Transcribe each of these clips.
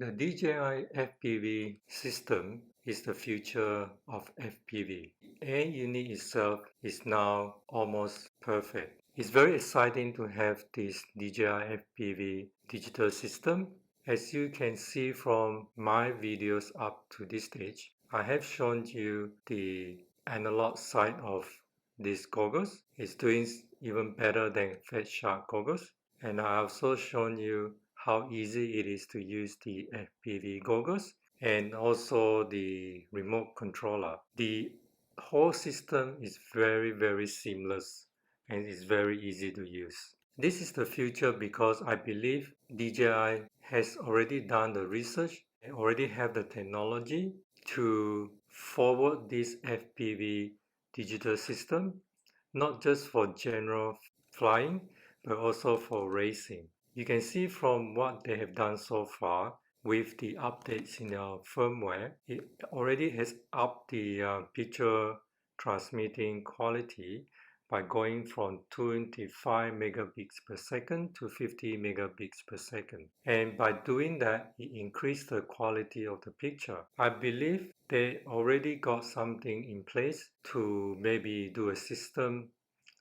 The DJI FPV system is the future of FPV. A unit itself is now almost perfect. It's very exciting to have this DJI FPV digital system. As you can see from my videos up to this stage, I have shown you the analog side of these goggles. It's doing even better than Fat Shark goggles. And I also shown you how easy it is to use the FPV goggles and also the remote controller. The whole system is very seamless and is very easy to use. This is the future because I believe DJI has already done the research and already have the technology to forward this FPV digital system, not just for general flying, but also for racing. You can see from what they have done so far with the updates in their firmware, it already has upped the picture transmitting quality by going from 25 megabits per second to 50 megabits per second. And by doing that, it increased the quality of the picture. I believe they already got something in place to maybe do a system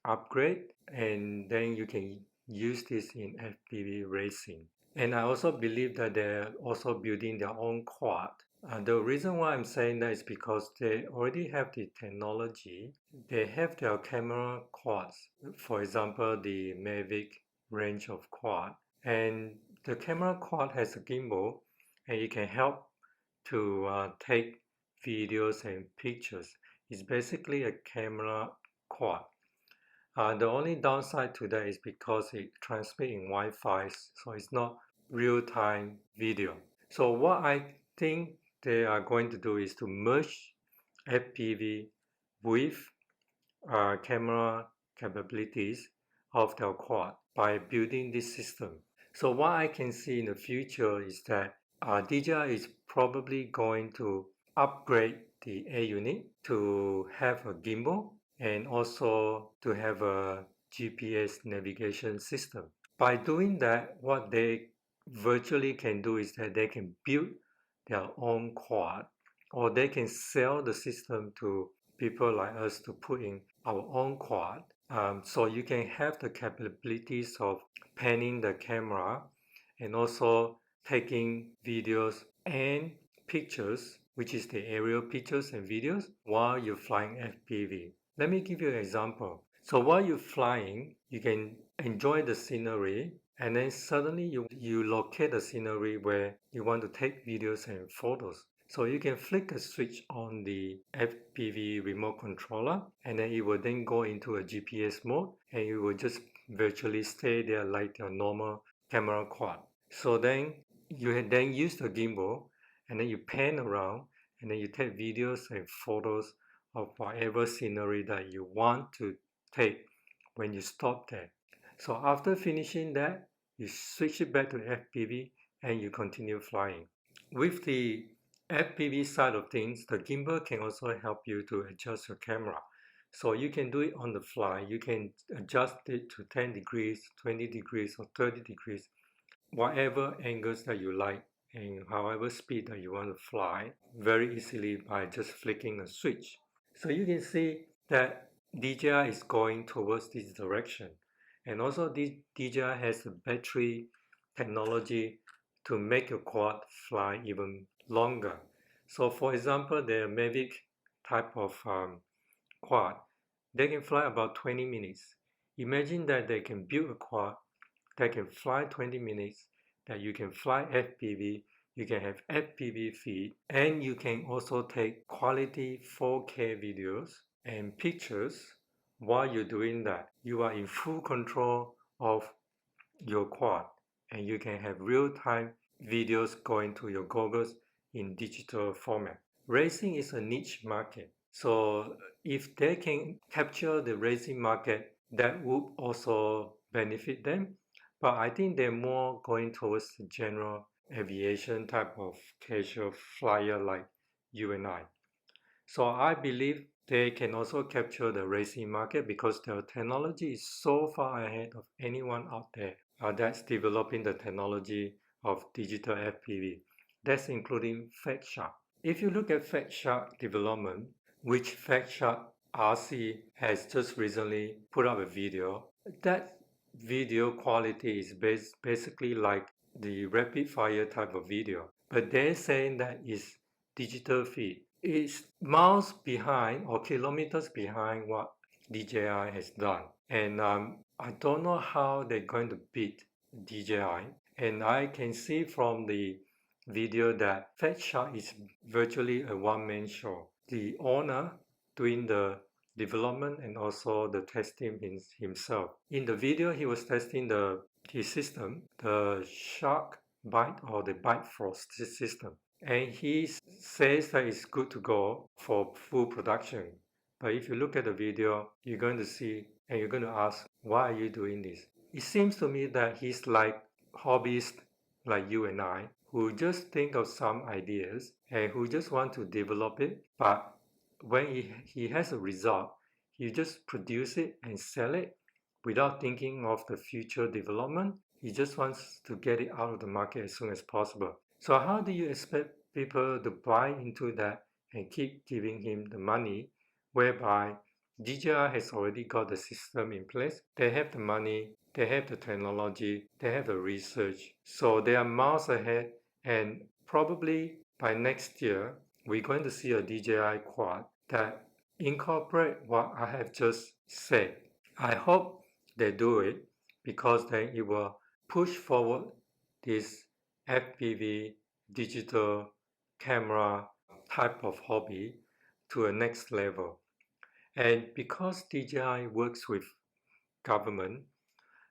upgrade, and then you can use this in FPV racing. And I also believe that they're also building their own quad. The reason why I'm saying that is because they already have the technology. They have their camera quads, for example, the Mavic range of quad. And the camera quad has a gimbal, and it can help to take videos and pictures. It's basically a camera quad. The only downside to that is because it transmits in Wi-Fi, so it's not real-time video. So what I think they are going to do is to merge FPV with camera capabilities of their quad by building this system. So what I can see in the future is that DJI is probably going to upgrade the A unit to have a gimbal and also to have a GPS navigation system. By doing that, what they virtually can do is that they can build their own quad, or they can sell the system to people like us to put in our own quad. So you can have the capabilities of panning the camera and also taking videos and pictures, which is the aerial pictures and videos, while you're flying FPV. Let me give you an example. So while you're flying, you can enjoy the scenery, and then suddenly you locate the scenery where you want to take videos and photos. So you can flick a switch on the FPV remote controller, and then it will then go into a GPS mode, and it will just virtually stay there like your normal camera quad. So then you then use the gimbal, and then you pan around, and then you take videos and photos of whatever scenery that you want to take when you stop there. So after finishing that, you switch it back to FPV and you continue flying. With the FPV side of things, the gimbal can also help you to adjust your camera. So you can do it on the fly. You can adjust it to 10 degrees, 20 degrees, or 30 degrees, whatever angles that you like and however speed that you want to fly very easily by just flicking a switch. So you can see that DJI is going towards this direction. And also DJI has a battery technology to make your quad fly even longer. So for example, the Mavic type of quad, they can fly about 20 minutes. Imagine that they can build a quad that can fly 20 minutes, that you can fly FPV, you can have FPV feed, and you can also take quality 4K videos and pictures while you're doing that. You are in full control of your quad, and you can have real-time videos going to your goggles in digital format. Racing is a niche market, so if they can capture the racing market, that would also benefit them. But I think they're more going towards the general aviation type of casual flyer like you and I. So I believe they can also capture the racing market because their technology is so far ahead of anyone out there that's developing the technology of digital FPV. That's including FatShark. If you look at FatShark development, which FatShark RC has just recently put up a video, that video quality is basically like the rapid fire type of video, but they're saying that it's digital feed. It's miles behind or kilometers behind what DJI has done, and I don't know how they're going to beat DJI. And I can see from the video that Fat Shark is virtually a one-man show. The owner doing the development and also the testing himself. In the video, he was testing his system, the Shark Bite or the Bite Frost system. And he says that it's good to go for full production. But if you look at the video, you're going to see and you're going to ask, why are you doing this? It seems to me that he's like hobbyist like you and I, who just think of some ideas and who just want to develop it. But when he has a result, he just produce it and sell it without thinking of the future development. He just wants to get it out of the market as soon as possible. So how do you expect people to buy into that and keep giving him the money, whereby DJI has already got the system in place? They have the money, they have the technology, they have the research. So they are miles ahead, and probably by next year, we're going to see a DJI quad that incorporate what I have just said. I hope they do it because then it will push forward this FPV digital camera type of hobby to a next level. And because DJI works with government,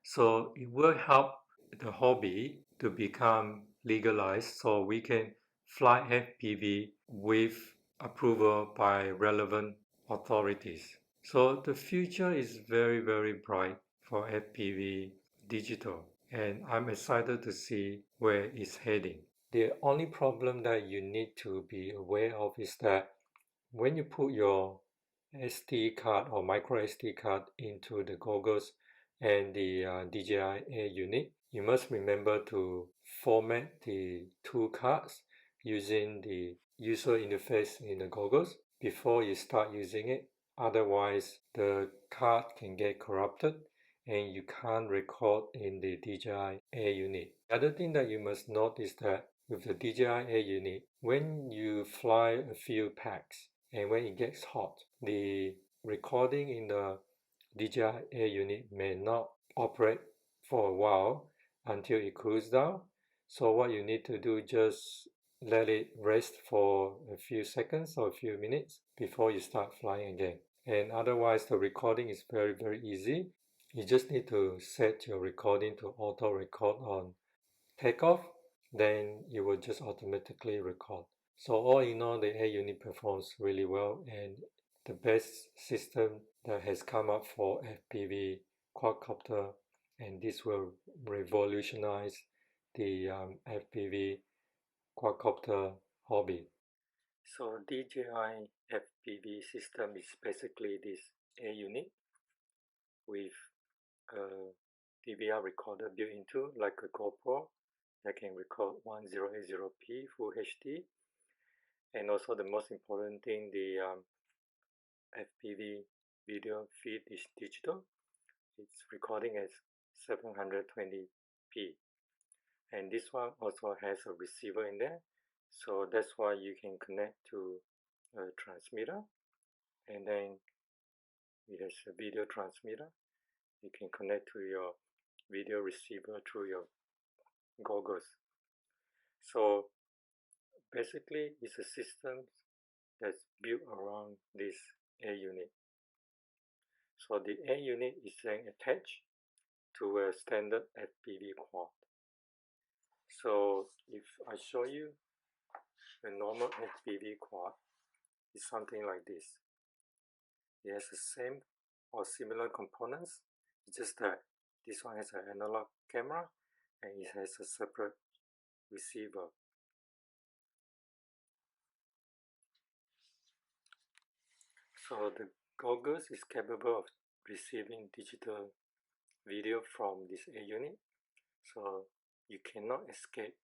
so it will help the hobby to become legalized so we can fly FPV with approval by relevant authorities. So the future is very, very bright for FPV digital, and I'm excited to see where it's heading. The only problem that you need to be aware of is that when you put your SD card or micro SD card into the goggles and the DJI Air unit, you must remember to format the two cards using the user interface in the goggles before you start using it. Otherwise, the card can get corrupted and you can't record in the DJI Air unit. The other thing that you must note is that with the DJI Air unit, when you fly a few packs and when it gets hot, the recording in the DJI Air unit may not operate for a while until it cools down. So what you need to do, just let it rest for a few seconds or a few minutes before you start flying again. And otherwise, the recording is very, very easy. You just need to set your recording to auto record on takeoff, then it will just automatically record. So all in all, the Air unit performs really well, and the best system that has come up for FPV quadcopter, and this will revolutionize the FPV quadcopter hobby. So DJI FPV system is basically this Air unit with a DVR recorder built into, like a GoPro that can record 1080p Full HD. And also the most important thing, the FPV video feed is digital. It's recording at 720p. And this one also has a receiver in there. So that's why you can connect to a transmitter. And then it has a video transmitter. You can connect to your video receiver through your goggles. So basically, it's a system that's built around this Air unit. So the Air unit is then attached to a standard FPV quad. So if I show you a normal FPV quad, it's something like this. It has the same or similar components, it's just that this one has an analog camera and it has a separate receiver. So the goggles is capable of receiving digital video from this Air unit, so you cannot escape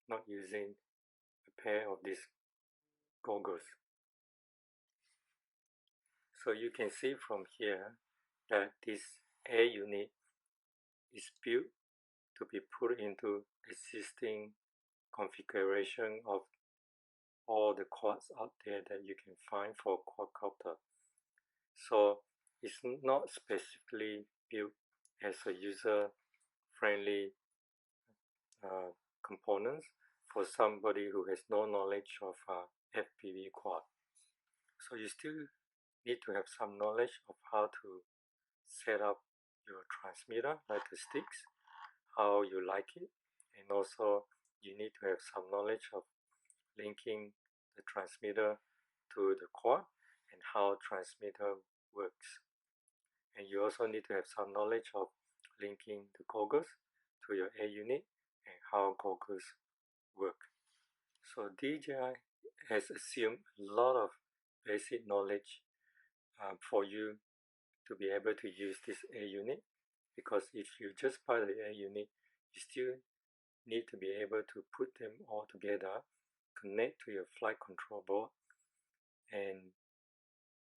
not using pair of these goggles. So you can see from here that this air unit is built to be put into existing configuration of all the quads out there that you can find for quadcopter. So it's not specifically built as a user-friendly components for somebody who has no knowledge of FPV quad. So you still need to have some knowledge of how to set up your transmitter, like the sticks, how you like it, and also you need to have some knowledge of linking the transmitter to the quad and how transmitter works. And you also need to have some knowledge of linking the goggles to your air unit and how goggles work. So DJI has assumed a lot of basic knowledge for you to be able to use this air unit, because if you just buy the air unit, you still need to be able to put them all together, connect to your flight control board, and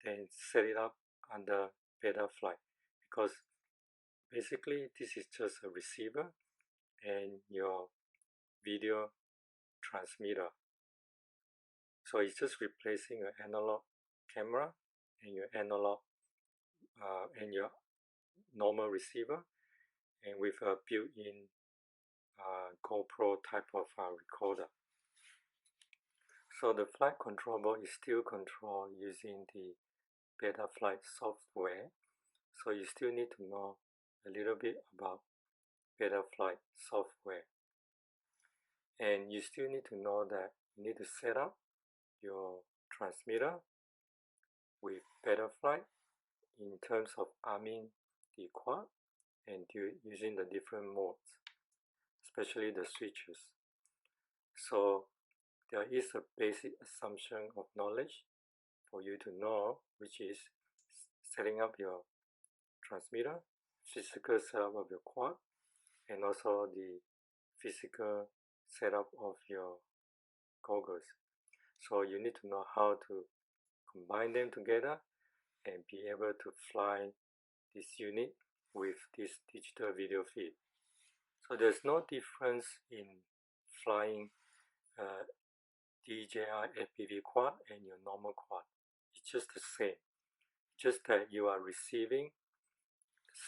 then set it up under Betaflight, because basically this is just a receiver and your video transmitter. So it's just replacing an analog camera and your analog and your normal receiver, and with a built-in GoPro type of recorder. So the flight control board is still controlled using the Betaflight software. So you still need to know a little bit about Betaflight software. And you still need to know that you need to set up your transmitter with Betaflight in terms of arming the quad and using the different modes, especially the switches. So there is a basic assumption of knowledge for you to know, which is setting up your transmitter, physical setup of your quad, and also the physical setup of your goggles. So you need to know how to combine them together and be able to fly this unit with this digital video feed. So there's no difference in flying DJI FPV quad and your normal quad. It's just the same, just that you are receiving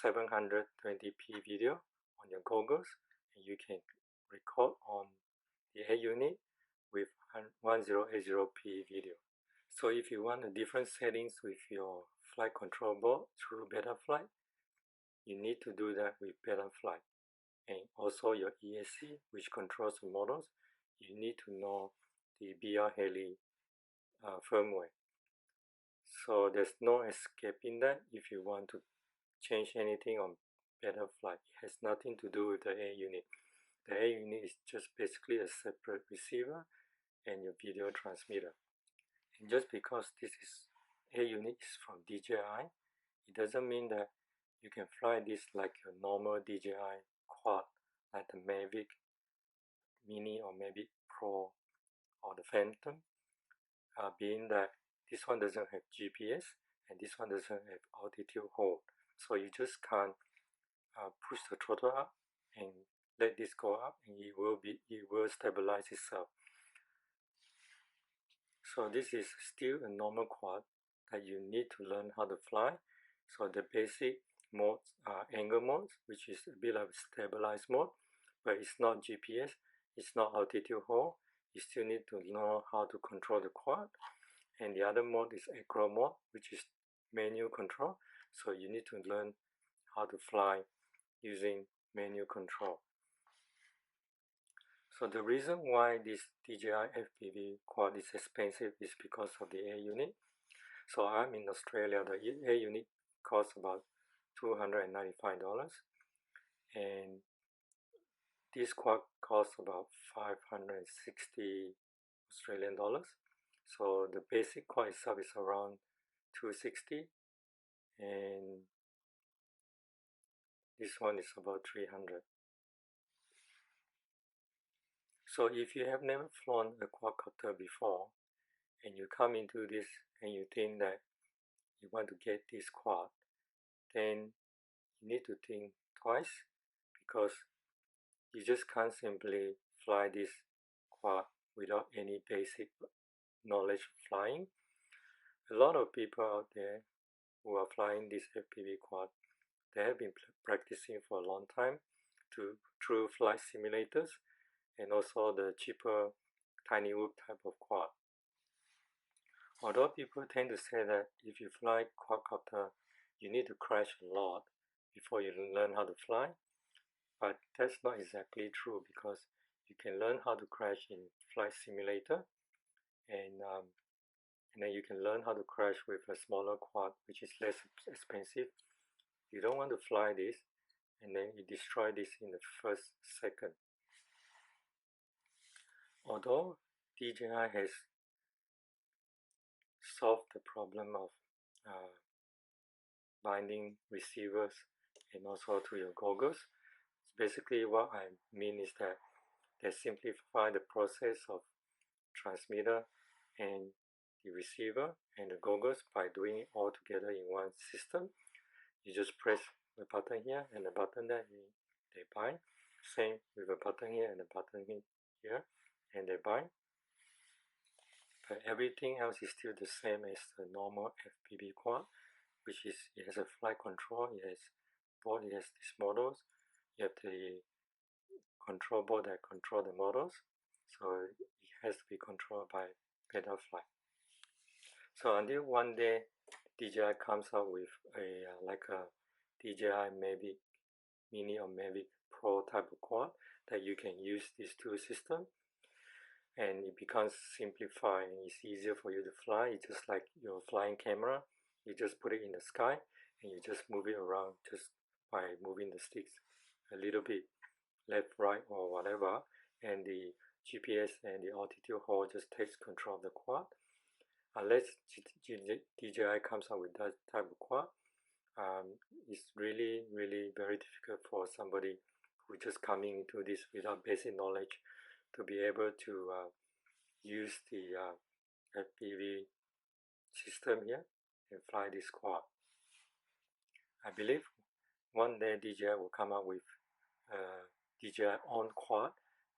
720p video on your goggles, and you can record on the air unit with 1080p video. So if you want a different settings with your flight control board through Betaflight, you need to do that with Betaflight. And also your ESC, which controls the models, you need to know the BR Heli firmware. So there's no escaping that if you want to change anything on Betaflight. It has nothing to do with the air unit. The air unit is just basically a separate receiver and your video transmitter. And just because this is air unit is from DJI, it doesn't mean that you can fly this like your normal DJI quad, like the Mavic Mini or Mavic Pro or the Phantom, being that this one doesn't have GPS and this one doesn't have altitude hold. So you just can't push the throttle up and let this go up, and it will stabilize itself. So this is still a normal quad that you need to learn how to fly. So the basic modes are angle modes, which is a bit of stabilized mode, but it's not GPS, it's not altitude hold. You still need to know how to control the quad. And the other mode is acro mode, which is manual control. So you need to learn how to fly using manual control. So the reason why this DJI FPV quad is expensive is because of the air unit. So I'm in Australia, the air unit costs about $295, and this quad costs about 560 Australian dollars. So the basic quad itself is around 260, and this one is about 300. So if you have never flown a quadcopter before and you come into this and you think that you want to get this quad, then you need to think twice, because you just can't simply fly this quad without any basic knowledge of flying. A lot of people out there who are flying this FPV quad, they have been practicing for a long time through flight simulators and also the cheaper tiny whoop type of quad. Although people tend to say that if you fly quadcopter, you need to crash a lot before you learn how to fly, but that's not exactly true, because you can learn how to crash in flight simulator, and then you can learn how to crash with a smaller quad, which is less expensive. You don't want to fly this and then you destroy this in the first second. Although DJI has solved the problem of binding receivers and also to your goggles, basically what I mean is that they simplify the process of transmitter and the receiver and the goggles by doing it all together in one system. You just press the button here and the button there, they bind. Same with a button here and a button here, and they bind. But everything else is still the same as the normal FPV quad, which is it has a flight control, it has these models, you have the control board that control the models, so it has to be controlled by Betaflight. So until one day DJI comes out with like a DJI Mavic Mini or Mavic Pro type of quad that you can use these two systems, and it becomes simplified and it's easier for you to fly. It's just like your flying camera. You just put it in the sky and you just move it around just by moving the sticks a little bit left, right, or whatever, and the GPS and the altitude hold just takes control of the quad. Unless DJI comes out with that type of quad, it's really very difficult for somebody who just coming into this without basic knowledge to be able to use the FPV system here and fly this quad. I believe one day DJI will come up with DJI on quad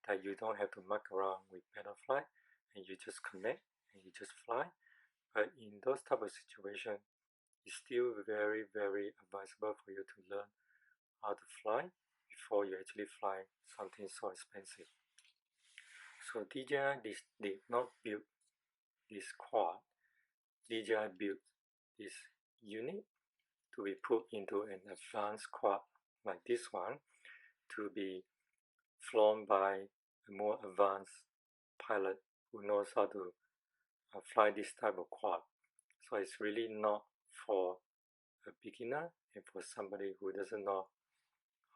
that you don't have to muck around with Betaflight, and you just connect and you just fly. But in those type of situations, it's still very advisable for you to learn how to fly before you actually fly something so expensive. So DJI did not build this quad. DJI built this unit to be put into an advanced quad like this one, to be flown by a more advanced pilot who knows how to fly this type of quad. So it's really not for a beginner and for somebody who doesn't know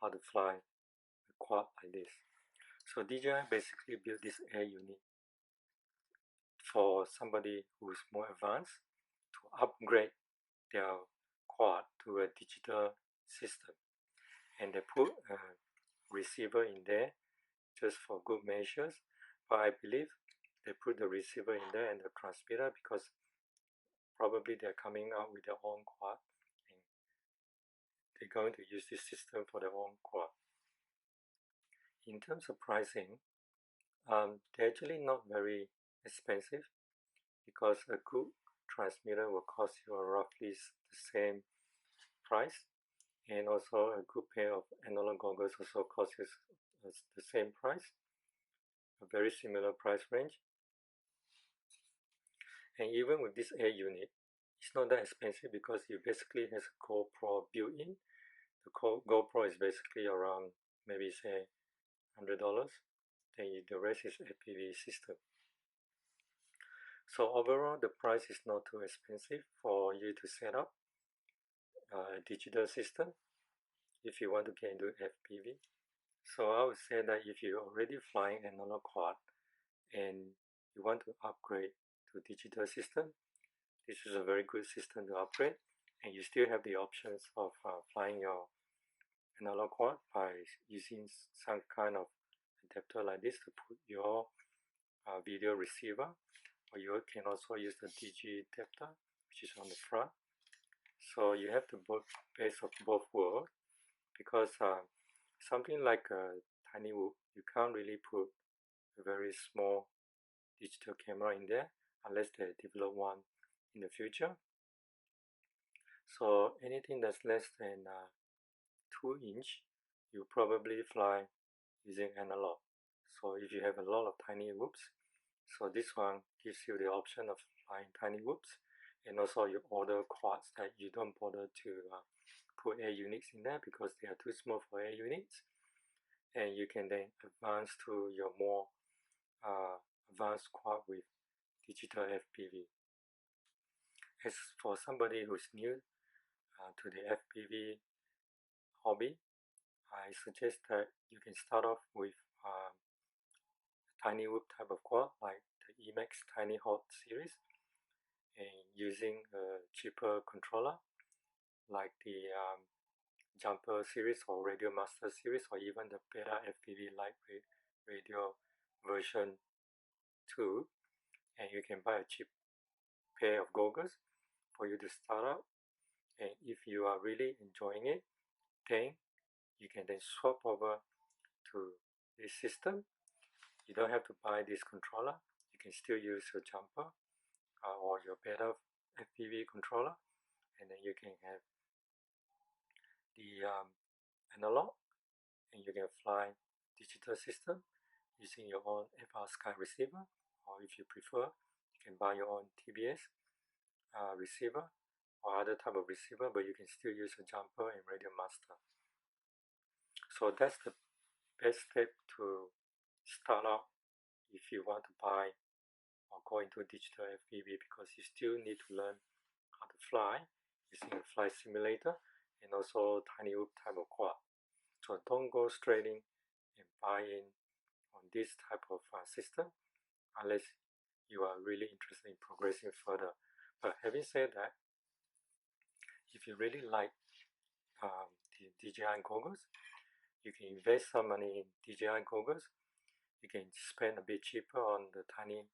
how to fly a quad like this. So DJI basically built this air unit for somebody who's more advanced to upgrade their quad to a digital system, and they put a receiver in there just for good measures. But I believe they put the receiver in there and the transmitter because probably they're coming out with their own quad and they're going to use this system for their own quad. In terms of pricing, they're actually not very expensive, because a good transmitter will cost you roughly the same price, and also a good pair of analog goggles also costs you the same price, a very similar price range. And even with this air unit, it's not that expensive because it basically has a GoPro built in. The GoPro is basically around maybe say $100, then the rest is FPV system. So overall, the price is not too expensive for you to set up a digital system if you want to get into FPV. So I would say that if you're already flying analog quad and you want to upgrade to digital system, this is a very good system to upgrade, and you still have the options of flying your analog quad by using some kind of adapter like this to put your video receiver, or you can also use the DJI adapter, which is on the front. So you have the best of both worlds, because something like a tiny whoop, you can't really put a very small digital camera in there unless they develop one in the future. So anything that's less than 2-inch, you probably fly using analog. So if you have a lot of tiny whoops, so this one gives you the option of flying tiny whoops, and also you order quads that you don't bother to put air units in there because they are too small for air units, and you can then advance to your more advanced quad with digital FPV. As for somebody who's new to the FPV hobby, I suggest that you can start off with tiny whoop type of quad like the Emax Tiny Hawk series, and using a cheaper controller like the Jumper series or Radio Master series, or even the Beta FPV Lightweight Radio version 2, and you can buy a cheap pair of goggles for you to start out. And if you are really enjoying it, then you can then swap over to this system. You don't have to buy this controller. You can still use your Jumper or your Beta FPV controller, and then you can have the analog, and you can fly digital system using your own FR Sky receiver, or if you prefer, you can buy your own TBS receiver or other type of receiver, but you can still use a Jumper and Radio Master. So that's the best step to start out if you want to buy or go into digital FPV, because you still need to learn how to fly using a flight simulator and also tiny whoop type of quad. So don't go straight in and buy in on this type of system unless you are really interested in progressing further. But having said that, if you really like the DJI goggles, you can invest some money in DJI goggles. You can spend a bit cheaper on the tiny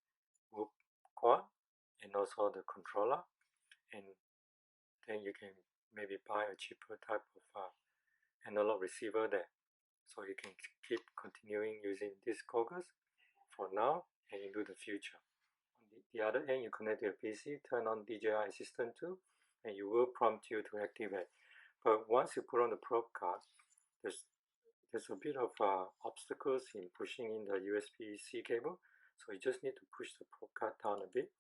whoop quad and also the controller, and then you can maybe buy a cheaper type of analog receiver there. So you can keep continuing using these goggles for now and into the future. On the other hand, you connect your PC, turn on DJI System 2, and it will prompt you to activate. But once you put on the probe card, there's a bit of obstacles in pushing in the USB-C cable, so you just need to push the probe card down a bit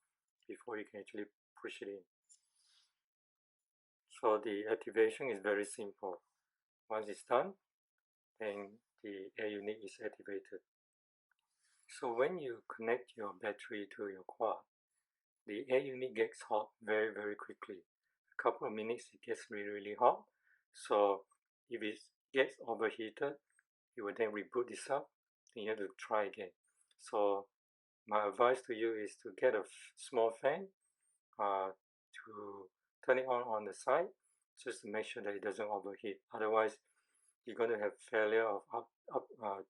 before you can actually push it in. So the activation is very simple. Once it's done, then the air unit is activated. So when you connect your battery to your quad, the air unit gets hot very, very quickly. A couple of minutes it gets really, really hot. So if it gets overheated, it will then reboot itself, then you have to try again. So my advice to you is to get a small fan to turn it on the side, just to make sure that it doesn't overheat. Otherwise, you're going to have failure of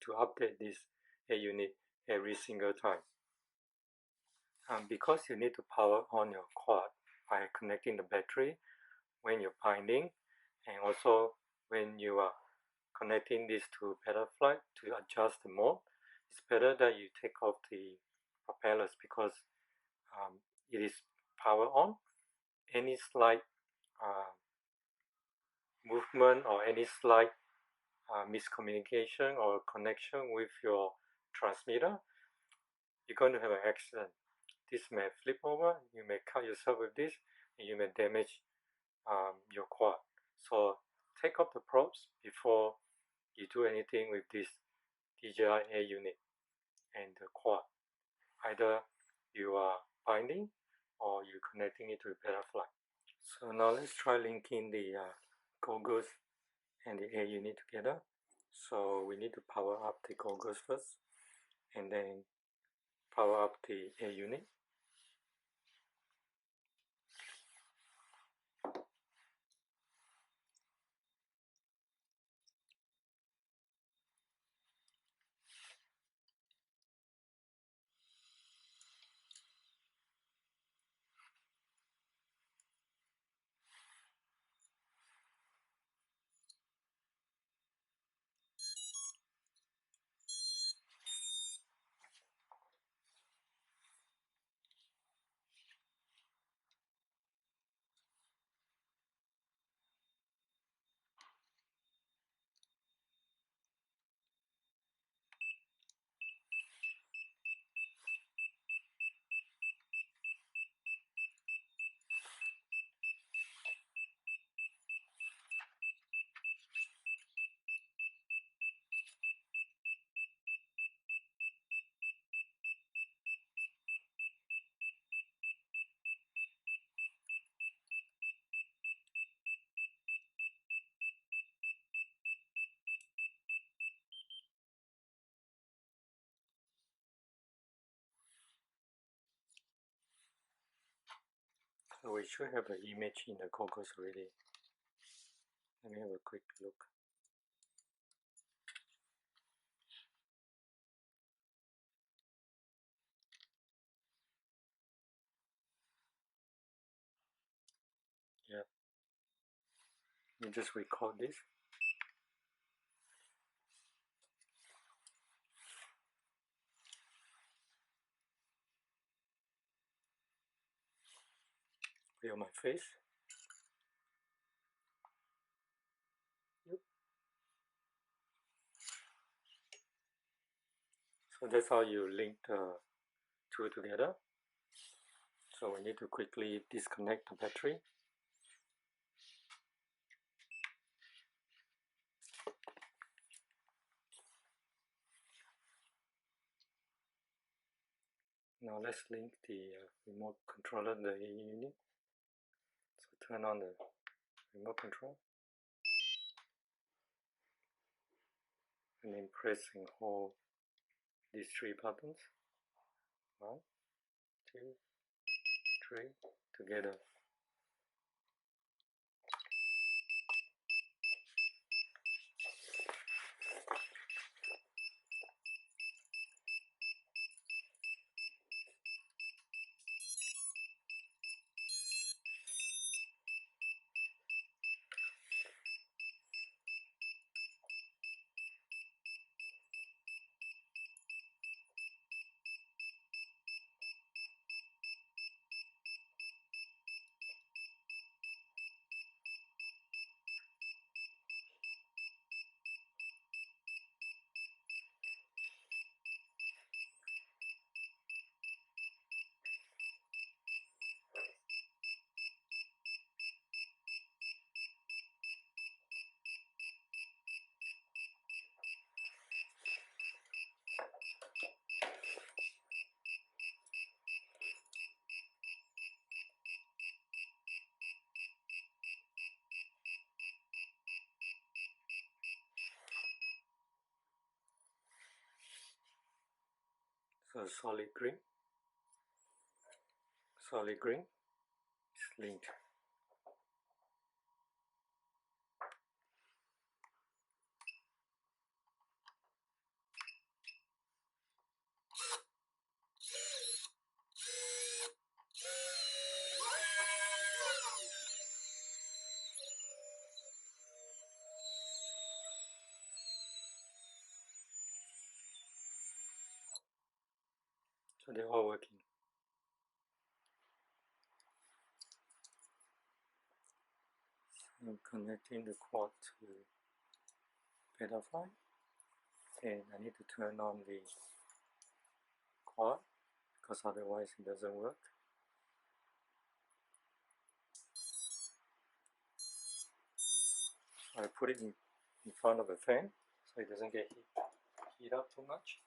to update this air unit every single time. Because you need to power on your quad by connecting the battery when you're binding, and also when you are connecting this to Betaflight to adjust the mode, it's better that you take off the propellers, because it is power on. Any slight movement or any slight miscommunication or connection with your transmitter, you're going to have an accident. This may flip over, you may cut yourself with this, and you may damage your quad. So take off the probes before you do anything with this DJI air unit and the quad. Either you are binding or you're connecting it to a Betaflight. So now let's try linking the goggles and the air unit together. So we need to power up the goggles first, and then power up the air unit. So we should have an image in the goggles already. Let me have a quick look. Yeah. You just record this. Put it on my face. Yep. So that's how you link the two together. So we need to quickly disconnect the battery. Now let's link the remote controller, the unit. So turn on the remote control and then press and hold these three buttons. 1, 2, 3 together. So solid green is linked. So they're all working. I'm connecting the quad to Betaflight, and I need to turn on the quad because otherwise it doesn't work. I put it in front of the fan so it doesn't get heat up too much.